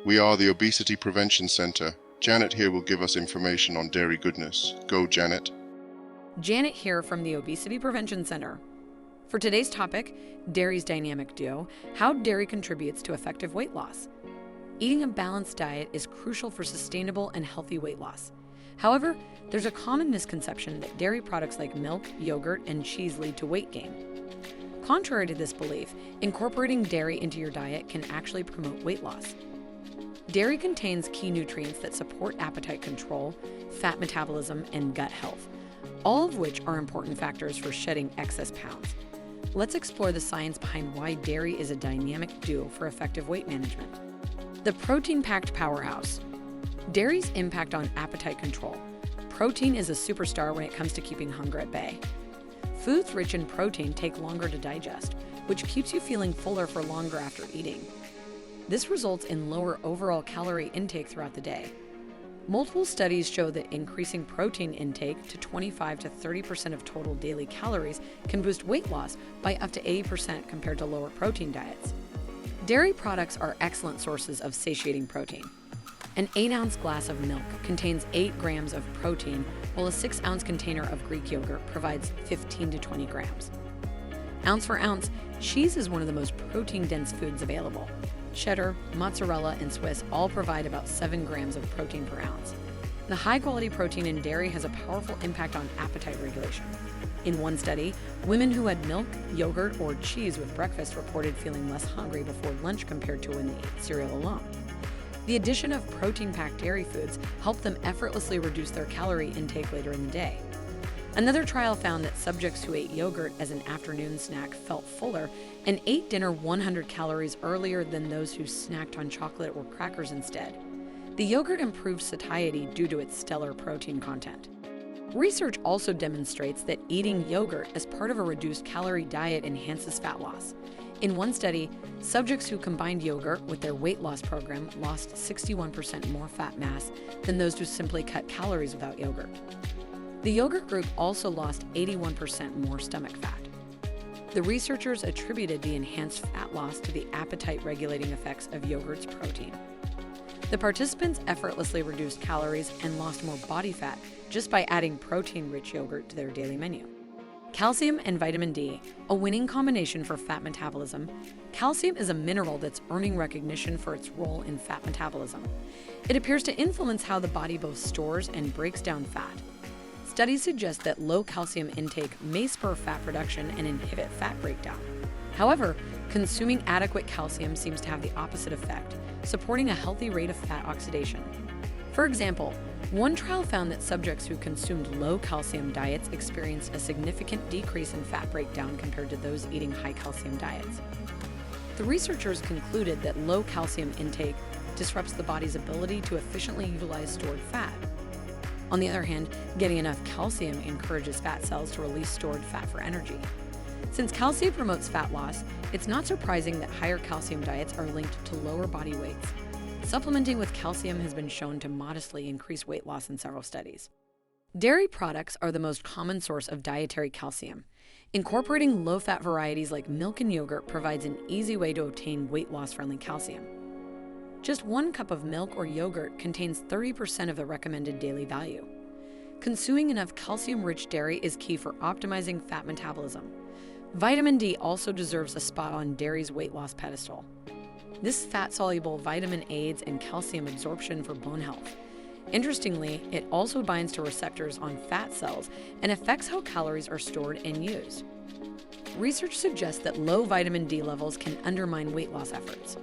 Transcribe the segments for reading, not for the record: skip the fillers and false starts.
We are the Obesity Prevention Center. Janet here will give us information on dairy goodness. Go, Janet. Janet here from the Obesity Prevention Center. For today's topic, dairy's dynamic duo, how dairy contributes to effective weight loss. Eating a balanced diet is crucial for sustainable and healthy weight loss. However, there's a common misconception that dairy products like milk, yogurt, and cheese lead to weight gain. Contrary to this belief, incorporating dairy into your diet can actually promote weight loss. Dairy contains key nutrients that support appetite control, fat metabolism, and gut health, all of which are important factors for shedding excess pounds. Let's explore the science behind why dairy is a dynamic duo for effective weight management. The protein-packed powerhouse. Dairy's impact on appetite control. Protein is a superstar when it comes to keeping hunger at bay. Foods rich in protein take longer to digest, which keeps you feeling fuller for longer after eating. This results in lower overall calorie intake throughout the day. Multiple studies show that increasing protein intake to 25 to 30% of total daily calories can boost weight loss by up to 80% compared to lower protein diets. Dairy products are excellent sources of satiating protein. An 8-ounce glass of milk contains 8 grams of protein, while a 6-ounce container of Greek yogurt provides 15 to 20 grams. Ounce for ounce, cheese is one of the most protein-dense foods available. Cheddar, mozzarella, and Swiss all provide about 7 grams of protein per ounce. The high-quality protein in dairy has a powerful impact on appetite regulation. In one study, women who had milk, yogurt, or cheese with breakfast reported feeling less hungry before lunch compared to when they ate cereal alone. The addition of protein-packed dairy foods helped them effortlessly reduce their calorie intake later in the day. Another trial found that subjects who ate yogurt as an afternoon snack felt fuller and ate dinner 100 calories earlier than those who snacked on chocolate or crackers instead. The yogurt improved satiety due to its stellar protein content. Research also demonstrates that eating yogurt as part of a reduced calorie diet enhances fat loss. In one study, subjects who combined yogurt with their weight loss program lost 61% more fat mass than those who simply cut calories without yogurt. The yogurt group also lost 81% more stomach fat. The researchers attributed the enhanced fat loss to the appetite-regulating effects of yogurt's protein. The participants effortlessly reduced calories and lost more body fat just by adding protein-rich yogurt to their daily menu. Calcium and vitamin D, a winning combination for fat metabolism. Calcium is a mineral that's earning recognition for its role in fat metabolism. It appears to influence how the body both stores and breaks down fat. Studies suggest that low calcium intake may spur fat production and inhibit fat breakdown. However, consuming adequate calcium seems to have the opposite effect, supporting a healthy rate of fat oxidation. For example, one trial found that subjects who consumed low calcium diets experienced a significant decrease in fat breakdown compared to those eating high calcium diets. The researchers concluded that low calcium intake disrupts the body's ability to efficiently utilize stored fat. On the other hand, getting enough calcium encourages fat cells to release stored fat for energy. Since calcium promotes fat loss, it's not surprising that higher calcium diets are linked to lower body weights. Supplementing with calcium has been shown to modestly increase weight loss in several studies. Dairy products are the most common source of dietary calcium. Incorporating low-fat varieties like milk and yogurt provides an easy way to obtain weight loss-friendly calcium. Just 1 cup of milk or yogurt contains 30% of the recommended daily value. Consuming enough calcium-rich dairy is key for optimizing fat metabolism. Vitamin D also deserves a spot on dairy's weight loss pedestal. This fat-soluble vitamin aids in calcium absorption for bone health. Interestingly, it also binds to receptors on fat cells and affects how calories are stored and used. Research suggests that low vitamin D levels can undermine weight loss efforts.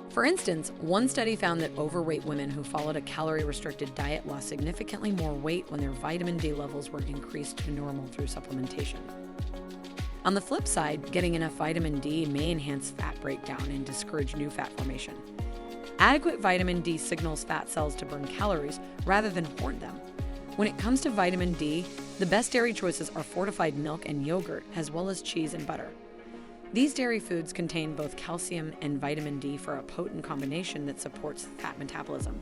For instance, one study found that overweight women who followed a calorie-restricted diet lost significantly more weight when their vitamin D levels were increased to normal through supplementation. On the flip side, getting enough vitamin D may enhance fat breakdown and discourage new fat formation. Adequate vitamin D signals fat cells to burn calories rather than hoard them. When it comes to vitamin D, the best dairy choices are fortified milk and yogurt, as well as cheese and butter. These dairy foods contain both calcium and vitamin D for a potent combination that supports fat metabolism.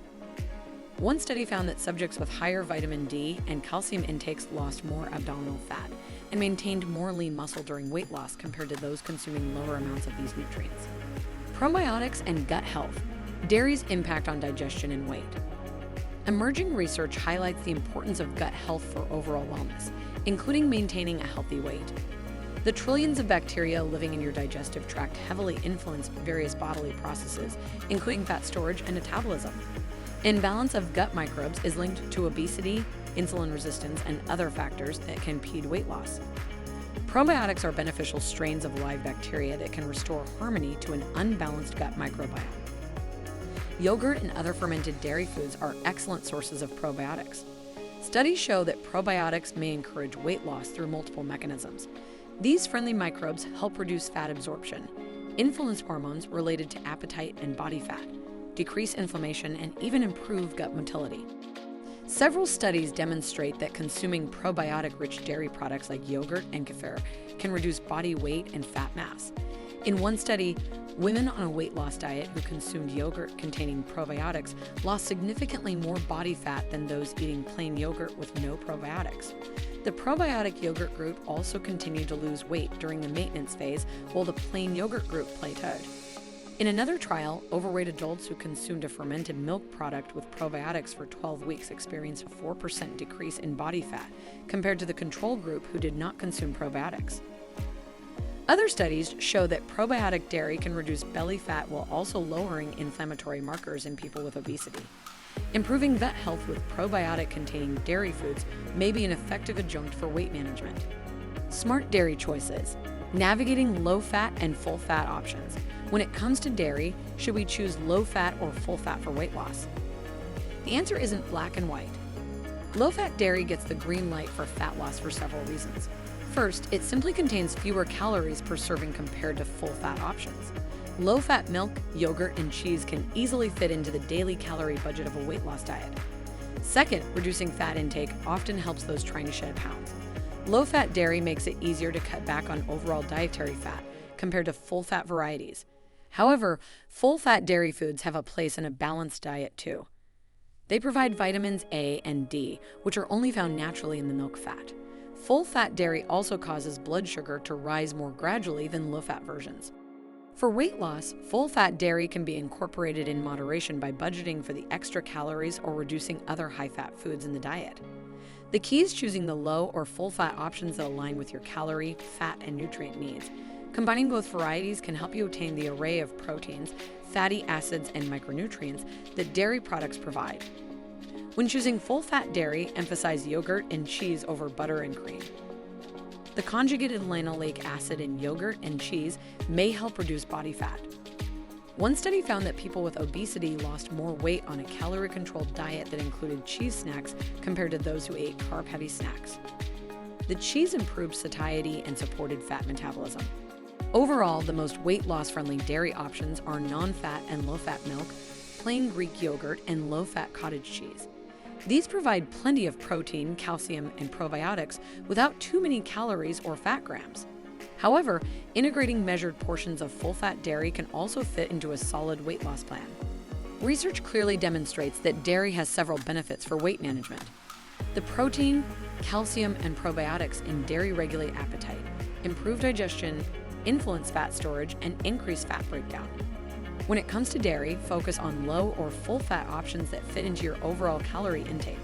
One study found that subjects with higher vitamin D and calcium intakes lost more abdominal fat and maintained more lean muscle during weight loss compared to those consuming lower amounts of these nutrients. Probiotics and gut health. Dairy's impact on digestion and weight. Emerging research highlights the importance of gut health for overall wellness, including maintaining a healthy weight. The trillions of bacteria living in your digestive tract heavily influence various bodily processes, including fat storage and metabolism. Imbalance of gut microbes is linked to obesity, insulin resistance, and other factors that can impede weight loss. Probiotics are beneficial strains of live bacteria that can restore harmony to an unbalanced gut microbiome. Yogurt and other fermented dairy foods are excellent sources of probiotics. Studies show that probiotics may encourage weight loss through multiple mechanisms. These friendly microbes help reduce fat absorption, influence hormones related to appetite and body fat, decrease inflammation, and even improve gut motility. Several studies demonstrate that consuming probiotic-rich dairy products like yogurt and kefir can reduce body weight and fat mass. In one study, women on a weight loss diet who consumed yogurt containing probiotics lost significantly more body fat than those eating plain yogurt with no probiotics. The probiotic yogurt group also continued to lose weight during the maintenance phase, while the plain yogurt group plateaued. In another trial, overweight adults who consumed a fermented milk product with probiotics for 12 weeks experienced a 4% decrease in body fat compared to the control group who did not consume probiotics. Other studies show that probiotic dairy can reduce belly fat while also lowering inflammatory markers in people with obesity. Improving gut health with probiotic-containing dairy foods may be an effective adjunct for weight management. Smart dairy choices. Navigating low-fat and full-fat options. When it comes to dairy, should we choose low-fat or full-fat for weight loss? The answer isn't black and white. Low-fat dairy gets the green light for fat loss for several reasons. First, it simply contains fewer calories per serving compared to full-fat options. Low-fat milk, yogurt, and cheese can easily fit into the daily calorie budget of a weight loss diet. Second, reducing fat intake often helps those trying to shed pounds. Low-fat dairy makes it easier to cut back on overall dietary fat compared to full-fat varieties. However, full-fat dairy foods have a place in a balanced diet too. They provide vitamins A and D, which are only found naturally in the milk fat. Full-fat dairy also causes blood sugar to rise more gradually than low-fat versions. For weight loss, full-fat dairy can be incorporated in moderation by budgeting for the extra calories or reducing other high-fat foods in the diet. The key is choosing the low or full-fat options that align with your calorie, fat, and nutrient needs. Combining both varieties can help you obtain the array of proteins, fatty acids, and micronutrients that dairy products provide. When choosing full-fat dairy, emphasize yogurt and cheese over butter and cream. The conjugated linoleic acid in yogurt and cheese may help reduce body fat. One study found that people with obesity lost more weight on a calorie-controlled diet that included cheese snacks compared to those who ate carb-heavy snacks. The cheese improved satiety and supported fat metabolism. Overall, the most weight loss-friendly dairy options are non-fat and low-fat milk, plain Greek yogurt, and low-fat cottage cheese. These provide plenty of protein, calcium, and probiotics without too many calories or fat grams. However, integrating measured portions of full-fat dairy can also fit into a solid weight loss plan. Research clearly demonstrates that dairy has several benefits for weight management. The protein, calcium, and probiotics in dairy regulate appetite, improve digestion, influence fat storage, and increase fat breakdown. When it comes to dairy, focus on low or full-fat options that fit into your overall calorie intake.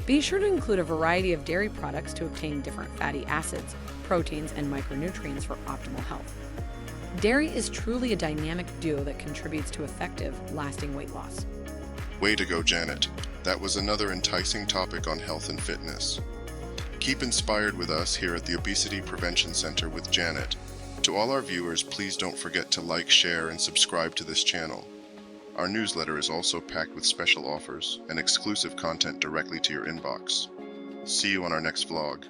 Be sure to include a variety of dairy products to obtain different fatty acids, proteins, and micronutrients for optimal health. Dairy is truly a dynamic duo that contributes to effective, lasting weight loss. Way to go, Janet. That was another enticing topic on health and fitness. Keep inspired with us here at the Obesity Prevention Center with Janet. To all our viewers, please don't forget to like, share, and subscribe to this channel. Our newsletter is also packed with special offers and exclusive content directly to your inbox. See you on our next vlog.